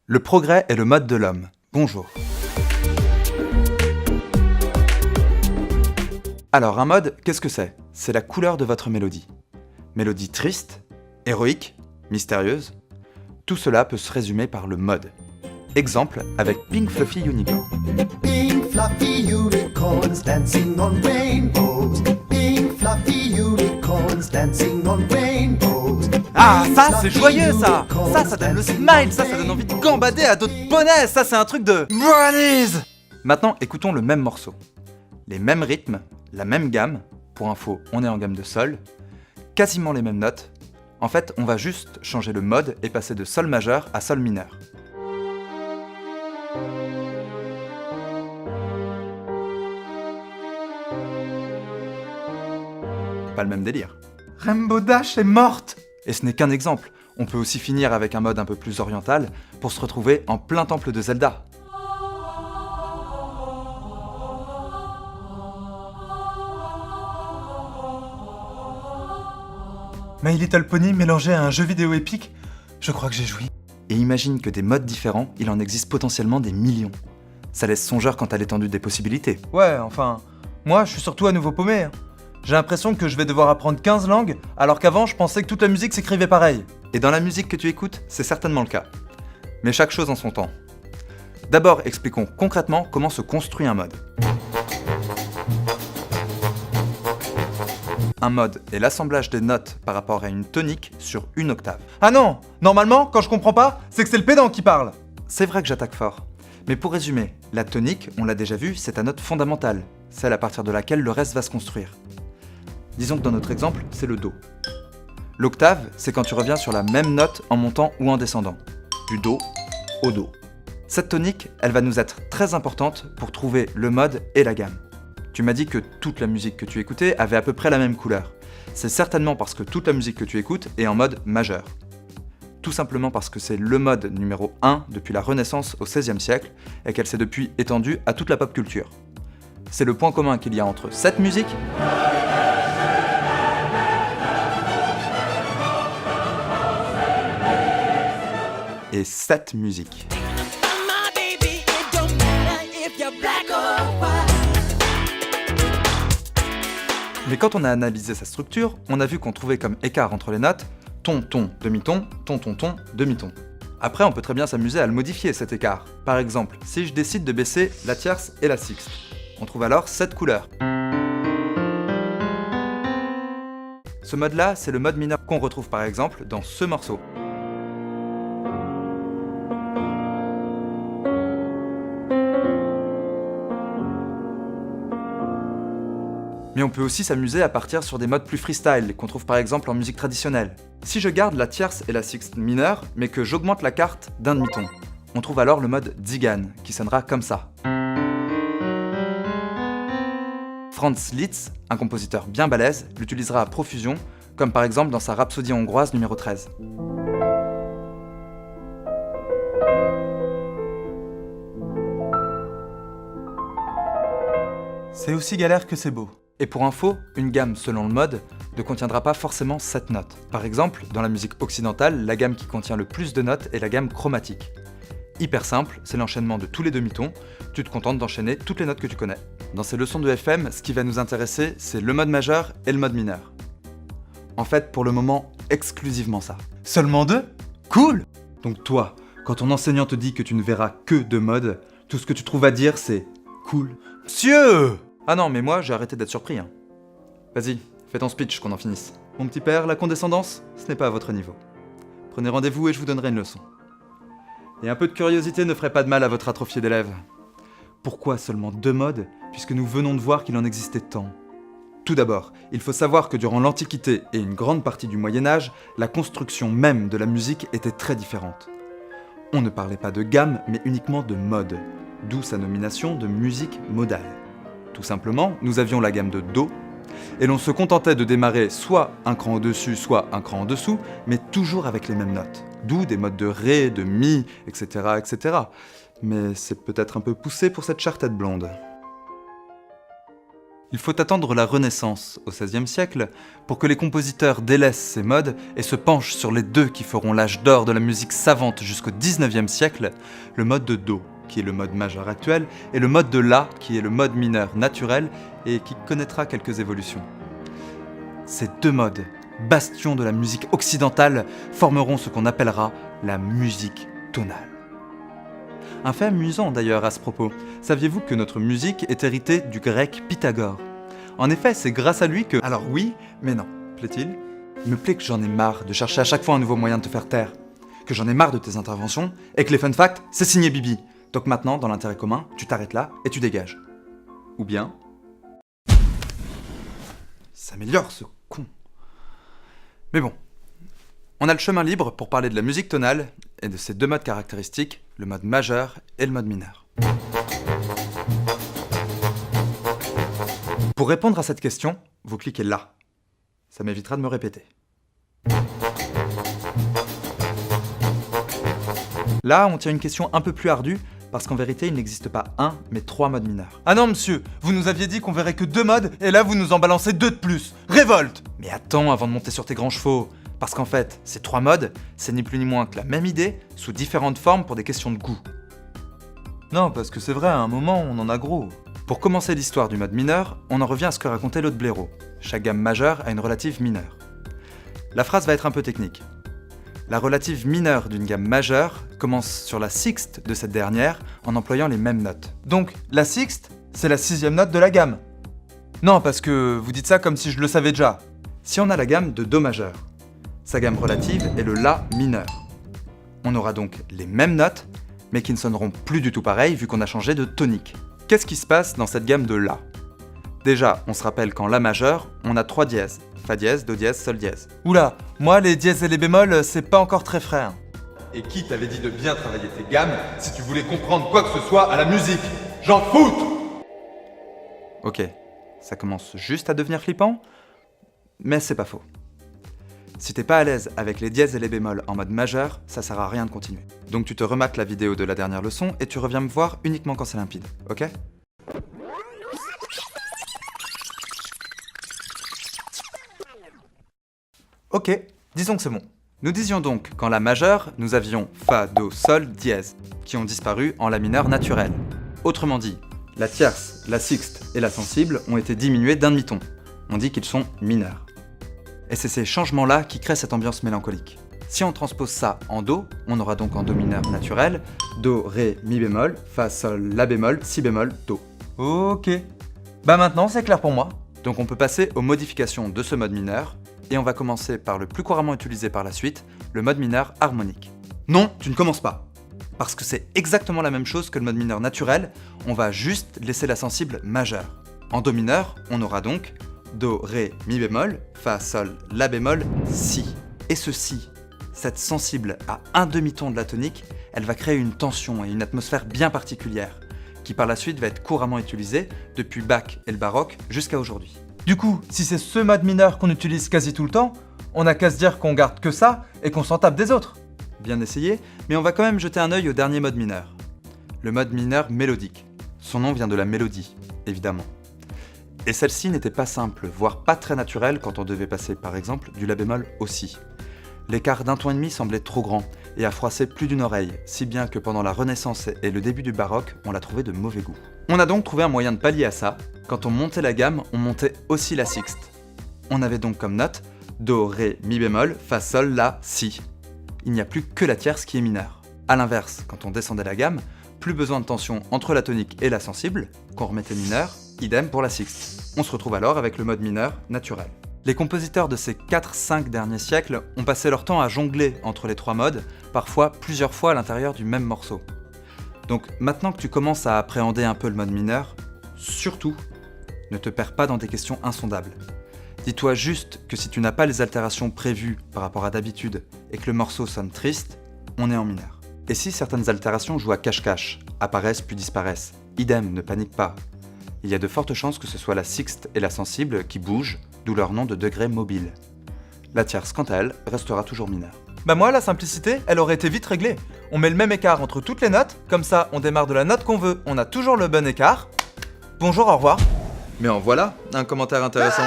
Le progrès est le mode de l'homme. Bonjour. Alors un mode, qu'est-ce que c'est ? C'est la couleur de votre mélodie. Mélodie triste, héroïque, mystérieuse. Tout cela peut se résumer par le mode. Exemple avec Pink Fluffy Unicorn. Pink fluffy unicorns dancing on rainbows. Pink fluffy unicorns dancing on rainbows. Ah, ça c'est joyeux ça. Ça donne le smile, ça donne envie de gambader à d'autres poneys, ça c'est un truc de brownies. Maintenant écoutons le même morceau. Les mêmes rythmes, la même gamme. Pour info, on est en gamme de sol. Quasiment les mêmes notes. En fait, on va juste changer le mode et passer de sol majeur à sol mineur. Pas le même délire. Rainbow Dash est morte! Et ce n'est qu'un exemple. On peut aussi finir avec un mode un peu plus oriental pour se retrouver en plein temple de Zelda. My Little Pony mélangé à un jeu vidéo épique, je crois que j'ai joui. Et imagine que des modes différents, il en existe potentiellement des millions. Ça laisse songeur quant à l'étendue des possibilités. Ouais, enfin, moi je suis surtout à nouveau paumé. J'ai l'impression que je vais devoir apprendre 15 langues, alors qu'avant je pensais que toute la musique s'écrivait pareil. Et dans la musique que tu écoutes, c'est certainement le cas. Mais chaque chose en son temps. D'abord, expliquons concrètement comment se construit un mode. Un mode est l'assemblage des notes par rapport à une tonique sur une octave. Ah non! Normalement, quand je comprends pas, c'est que c'est le pédant qui parle! C'est vrai que j'attaque fort. Mais pour résumer, la tonique, on l'a déjà vu, c'est ta note fondamentale, celle à partir de laquelle le reste va se construire. Disons que dans notre exemple, c'est le Do. L'octave, c'est quand tu reviens sur la même note en montant ou en descendant. Du Do au Do. Cette tonique, elle va nous être très importante pour trouver le mode et la gamme. Tu m'as dit que toute la musique que tu écoutais avait à peu près la même couleur. C'est certainement parce que toute la musique que tu écoutes est en mode majeur. Tout simplement parce que c'est le mode numéro 1 depuis la Renaissance au XVIe siècle et qu'elle s'est depuis étendue à toute la pop culture. C'est le point commun qu'il y a entre cette musique et cette musique. Mais quand on a analysé sa structure, on a vu qu'on trouvait comme écart entre les notes ton, ton, demi-ton, ton, ton, ton, demi-ton. Après, on peut très bien s'amuser à le modifier cet écart. Par exemple, si je décide de baisser la tierce et la sixte, on trouve alors cette couleur. Ce mode-là, c'est le mode mineur qu'on retrouve par exemple dans ce morceau. Mais on peut aussi s'amuser à partir sur des modes plus freestyle, qu'on trouve par exemple en musique traditionnelle. Si je garde la tierce et la sixte mineure, mais que j'augmente la quarte d'un demi-ton, on trouve alors le mode Zigan, qui sonnera comme ça. Franz Liszt, un compositeur bien balèze, l'utilisera à profusion, comme par exemple dans sa Rhapsodie hongroise numéro 13. C'est aussi galère que c'est beau. Et pour info, une gamme selon le mode ne contiendra pas forcément 7 notes. Par exemple, dans la musique occidentale, la gamme qui contient le plus de notes est la gamme chromatique. Hyper simple, c'est l'enchaînement de tous les demi-tons, tu te contentes d'enchaîner toutes les notes que tu connais. Dans ces leçons de FM, ce qui va nous intéresser, c'est le mode majeur et le mode mineur. En fait, pour le moment, exclusivement ça. Seulement 2 ? Cool ! Donc toi, quand ton enseignant te dit que tu ne verras que 2 modes, tout ce que tu trouves à dire c'est « cool ». Monsieur ! Ah non, mais moi, j'ai arrêté d'être surpris. Vas-y, fais ton speech, qu'on en finisse. Mon petit père, la condescendance, ce n'est pas à votre niveau. Prenez rendez-vous et je vous donnerai une leçon. Et un peu de curiosité ne ferait pas de mal à votre atrophié d'élève. Pourquoi seulement 2 modes, puisque nous venons de voir qu'il en existait tant ? Tout d'abord, il faut savoir que durant l'Antiquité et une grande partie du Moyen-Âge, la construction même de la musique était très différente. On ne parlait pas de gamme, mais uniquement de mode, d'où sa nomination de musique modale. Tout simplement, nous avions la gamme de Do, et l'on se contentait de démarrer soit un cran au-dessus, soit un cran en dessous, mais toujours avec les mêmes notes. D'où des modes de Ré, de Mi, etc., etc. Mais c'est peut-être un peu poussé pour cette chère tête blonde. Il faut attendre la Renaissance, au XVIe siècle, pour que les compositeurs délaissent ces modes et se penchent sur les deux qui feront l'âge d'or de la musique savante jusqu'au XIXe siècle, le mode de Do, qui est le mode majeur actuel, et le mode de La, qui est le mode mineur naturel et qui connaîtra quelques évolutions. Ces deux modes, bastions de la musique occidentale, formeront ce qu'on appellera la musique tonale. Un fait amusant d'ailleurs à ce propos, saviez-vous que notre musique est héritée du grec Pythagore? En effet, c'est grâce à lui que... Alors oui, mais non, plaît-il? Il me plaît que j'en ai marre de chercher à chaque fois un nouveau moyen de te faire taire, que j'en ai marre de tes interventions, et que les fun facts, c'est signé Bibi. Donc maintenant, dans l'intérêt commun, tu t'arrêtes là et tu dégages. Ou bien... Il s'améliore ce con. Mais bon, on a le chemin libre pour parler de la musique tonale et de ses deux modes caractéristiques, le mode majeur et le mode mineur. Pour répondre à cette question, vous cliquez là. Ça m'évitera de me répéter. Là, on tient une question un peu plus ardue, parce qu'en vérité, il n'existe pas un, mais 3 modes mineurs. Ah non, monsieur, vous nous aviez dit qu'on verrait que 2 modes, et là, vous nous en balancez 2 de plus. Révolte! Mais attends, avant de monter sur tes grands chevaux, parce qu'en fait, ces 3 modes, c'est ni plus ni moins que la même idée, sous différentes formes pour des questions de goût. Non, parce que c'est vrai, à un moment, on en a gros. Pour commencer l'histoire du mode mineur, on en revient à ce que racontait l'autre blaireau. Chaque gamme majeure a une relative mineure. La phrase va être un peu technique. La relative mineure d'une gamme majeure commence sur la sixte de cette dernière en employant les mêmes notes. Donc, la sixte, c'est la 6e note de la gamme. Non, parce que vous dites ça comme si je le savais déjà. Si on a la gamme de Do majeur, sa gamme relative est le La mineur. On aura donc les mêmes notes, mais qui ne sonneront plus du tout pareil vu qu'on a changé de tonique. Qu'est-ce qui se passe dans cette gamme de La? Déjà, on se rappelle qu'en La majeur, on a 3 dièses. Fa dièse, Do dièse, Sol dièse. Oula, moi les dièses et les bémols, c'est pas encore très frais. Hein. Et qui t'avait dit de bien travailler tes gammes si tu voulais comprendre quoi que ce soit à la musique? J'en foute! Ok, ça commence juste à devenir flippant, mais c'est pas faux. Si t'es pas à l'aise avec les dièses et les bémols en mode majeur, ça sert à rien de continuer. Donc tu te remates la vidéo de la dernière leçon et tu reviens me voir uniquement quand c'est limpide, ok? Ok, disons que c'est bon. Nous disions donc qu'en La majeure, nous avions Fa, Do, Sol, dièse, qui ont disparu en La mineur naturelle. Autrement dit, la tierce, la sixte et la sensible ont été diminués d'un demi-ton. On dit qu'ils sont mineurs. Et c'est ces changements-là qui créent cette ambiance mélancolique. Si on transpose ça en Do, on aura donc en Do mineur naturel, Do, Ré, Mi bémol, Fa, Sol, La bémol, Si bémol, Do. Ok. Bah maintenant c'est clair pour moi. Donc on peut passer aux modifications de ce mode mineur, et on va commencer par le plus couramment utilisé par la suite, le mode mineur harmonique. Non, tu ne commences pas. Parce que c'est exactement la même chose que le mode mineur naturel, on va juste laisser la sensible majeure. En Do mineur, on aura donc Do, Ré, Mi bémol, Fa, Sol, La bémol, Si. Et ce Si, cette sensible à un demi-ton de la tonique, elle va créer une tension et une atmosphère bien particulière, qui par la suite va être couramment utilisée depuis Bach et le baroque jusqu'à aujourd'hui. Du coup, si c'est ce mode mineur qu'on utilise quasi tout le temps, on n'a qu'à se dire qu'on garde que ça et qu'on s'en tape des autres. Bien essayé, mais on va quand même jeter un œil au dernier mode mineur. Le mode mineur mélodique. Son nom vient de la mélodie, évidemment. Et celle-ci n'était pas simple, voire pas très naturelle quand on devait passer par exemple du La bémol au Si. L'écart d'un ton et demi semblait trop grand et a froissé plus d'une oreille, si bien que pendant la Renaissance et le début du baroque, on l'a trouvé de mauvais goût. On a donc trouvé un moyen de pallier à ça. Quand on montait la gamme, on montait aussi la sixte. On avait donc comme note Do, Ré, Mi bémol, Fa, Sol, La, Si. Il n'y a plus que la tierce qui est mineure. A l'inverse, quand on descendait la gamme, plus besoin de tension entre la tonique et la sensible, qu'on remettait mineure, idem pour la sixte. On se retrouve alors avec le mode mineur naturel. Les compositeurs de ces 4-5 derniers siècles ont passé leur temps à jongler entre les 3 modes, parfois plusieurs fois à l'intérieur du même morceau. Donc maintenant que tu commences à appréhender un peu le mode mineur, surtout, ne te perds pas dans des questions insondables. Dis-toi juste que si tu n'as pas les altérations prévues par rapport à d'habitude et que le morceau sonne triste, on est en mineur. Et si certaines altérations jouent à cache-cache, apparaissent puis disparaissent, idem, ne panique pas. Il y a de fortes chances que ce soit la sixte et la sensible qui bougent, d'où leur nom de degré mobile. La tierce, quant à elle, restera toujours mineure. Bah moi, la simplicité, elle aurait été vite réglée. On met le même écart entre toutes les notes, comme ça on démarre de la note qu'on veut, on a toujours le bon écart. Bonjour, au revoir. Mais en voilà, un commentaire intéressant.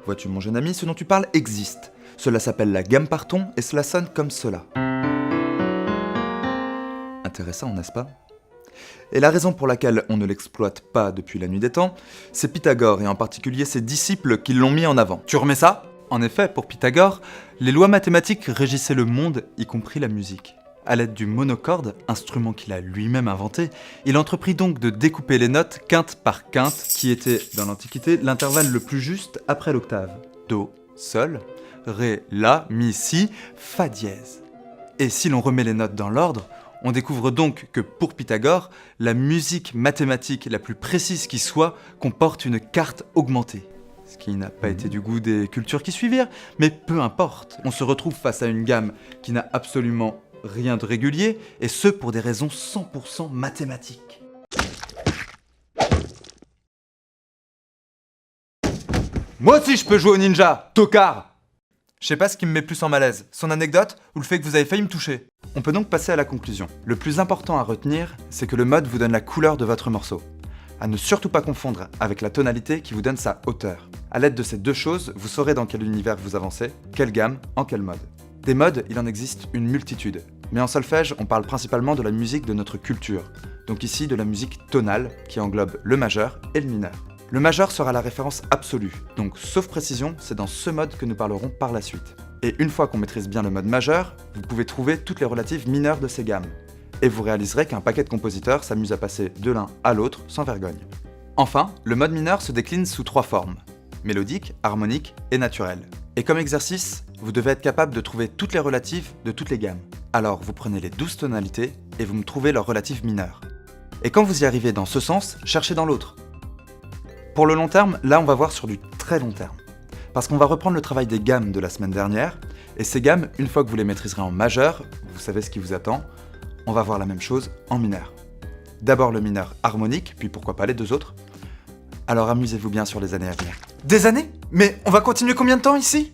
Vois-tu mon jeune ami, ce dont tu parles existe. Cela s'appelle la gamme par ton et cela sonne comme cela. Intéressant, n'est-ce pas? Et la raison pour laquelle on ne l'exploite pas depuis la nuit des temps, c'est Pythagore et en particulier ses disciples qui l'ont mis en avant. Tu remets ça? En effet, pour Pythagore, les lois mathématiques régissaient le monde, y compris la musique. À l'aide du monocorde, instrument qu'il a lui-même inventé, il entreprit donc de découper les notes quinte par quinte, qui était, dans l'Antiquité, l'intervalle le plus juste après l'octave. Do, Sol, Ré, La, Mi, Si, Fa dièse. Et si l'on remet les notes dans l'ordre, on découvre donc que pour Pythagore, la musique mathématique la plus précise qui soit comporte une carte augmentée. Ce qui n'a pas été du goût des cultures qui suivirent, mais peu importe. On se retrouve face à une gamme qui n'a absolument rien de régulier, et ce pour des raisons 100% mathématiques. Moi aussi je peux jouer au ninja, tocard! Je sais pas ce qui me met plus en malaise, son anecdote ou le fait que vous avez failli me toucher. On peut donc passer à la conclusion. Le plus important à retenir, c'est que le mode vous donne la couleur de votre morceau. À ne surtout pas confondre avec la tonalité qui vous donne sa hauteur. À l'aide de ces deux choses, vous saurez dans quel univers vous avancez, quelle gamme, en quel mode. Des modes, il en existe une multitude. Mais en solfège, on parle principalement de la musique de notre culture. Donc ici, de la musique tonale, qui englobe le majeur et le mineur. Le majeur sera la référence absolue, donc sauf précision, c'est dans ce mode que nous parlerons par la suite. Et une fois qu'on maîtrise bien le mode majeur, vous pouvez trouver toutes les relatives mineures de ces gammes. Et vous réaliserez qu'un paquet de compositeurs s'amuse à passer de l'un à l'autre sans vergogne. Enfin, le mode mineur se décline sous 3 formes: mélodique, harmonique et naturel. Et comme exercice, vous devez être capable de trouver toutes les relatives de toutes les gammes. Alors vous prenez les 12 tonalités et vous me trouvez leurs relatives mineures. Et quand vous y arrivez dans ce sens, cherchez dans l'autre. Pour le long terme, là on va voir sur du très long terme. Parce qu'on va reprendre le travail des gammes de la semaine dernière, et ces gammes, une fois que vous les maîtriserez en majeur, vous savez ce qui vous attend, on va voir la même chose en mineur. D'abord le mineur harmonique, puis pourquoi pas les deux autres. Alors amusez-vous bien sur les années à venir. Des années? Mais on va continuer combien de temps ici?